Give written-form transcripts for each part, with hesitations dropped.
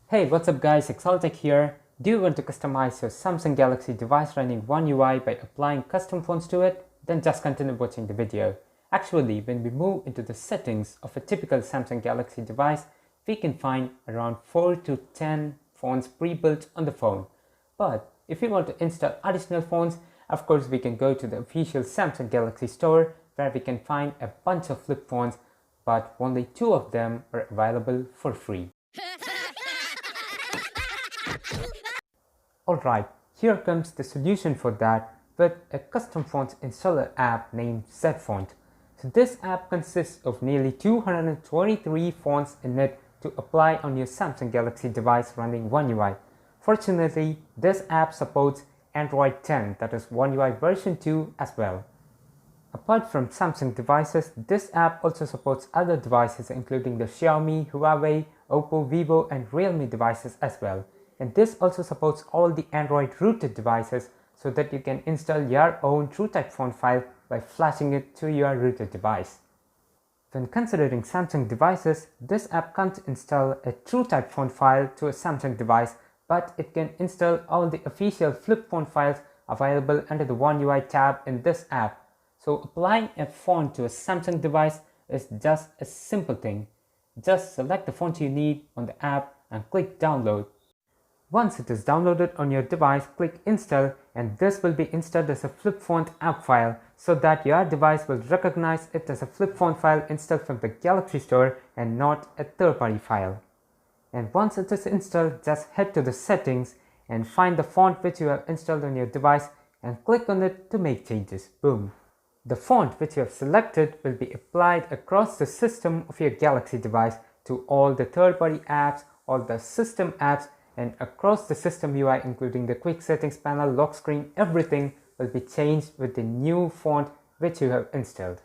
Hey, what's up guys, Exult here. Do you want to customize your Samsung Galaxy device running One UI by applying custom fonts to it? Then just continue watching the video. Actually, when we move into the settings of a typical Samsung Galaxy device, we can find around 4 to 10 fonts pre-built on the phone. But if you want to install additional fonts, of course we can go to the official Samsung Galaxy store where we can find a bunch of flip fonts, but only 2 of them are available for free. Alright, here comes the solution for that with a custom fonts installer app named zFont. So this app consists of nearly 223 fonts in it to apply on your Samsung Galaxy device running One UI. Fortunately, this app supports Android 10, that is One UI version 2 as well. Apart from Samsung devices, this app also supports other devices including the Xiaomi, Huawei, Oppo, Vivo and Realme devices as well. And this also supports all the Android rooted devices so that you can install your own TrueType font file by flashing it to your rooted device. When considering Samsung devices, this app can't install a TrueType font file to a Samsung device, but it can install all the official flip font files available under the One UI tab in this app. So applying a font to a Samsung device is just a simple thing. Just select the font you need on the app and click download. Once it is downloaded on your device, click install and this will be installed as a flip font app file so that your device will recognize it as a flip font file installed from the Galaxy Store and not a third-party file. And once it is installed, just head to the settings and find the font which you have installed on your device and click on it to make changes. Boom! The font which you have selected will be applied across the system of your Galaxy device to all the third-party apps, all the system apps, and across the system UI including the quick settings panel, lock screen, everything will be changed with the new font which you have installed.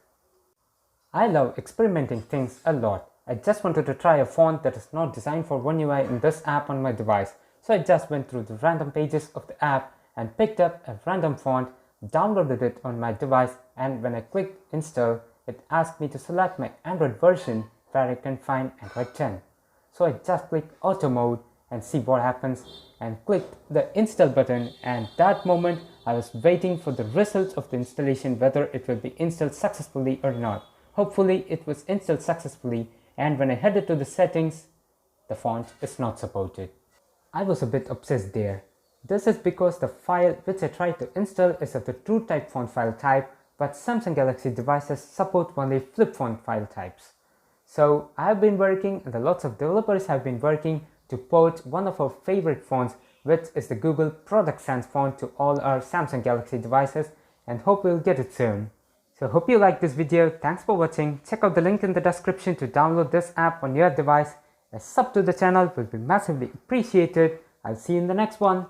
I love experimenting things a lot. I just wanted to try a font that is not designed for One UI in this app on my device. So I just went through the random pages of the app and picked up a random font, downloaded it on my device, and when I clicked install, it asked me to select my Android version where I can find Android 10. So I just clicked auto mode and see what happens and clicked the install button, and that moment I was waiting for the results of the installation, whether it will be installed successfully or not. Hopefully it was installed successfully, and when I headed to the settings, the font is not supported. I was a bit obsessed there. This is because the file which I tried to install is of the TrueType font file type, but Samsung Galaxy devices support only flip font file types. So I have been working and lots of developers have been working to port one of our favorite fonts, which is the Google Product Sans font, to all our Samsung Galaxy devices, and hope we'll get it soon. So hope you liked this video. Thanks for watching. Check out the link in the description to download this app on your device. A sub to the channel will be massively appreciated. I'll see you in the next one.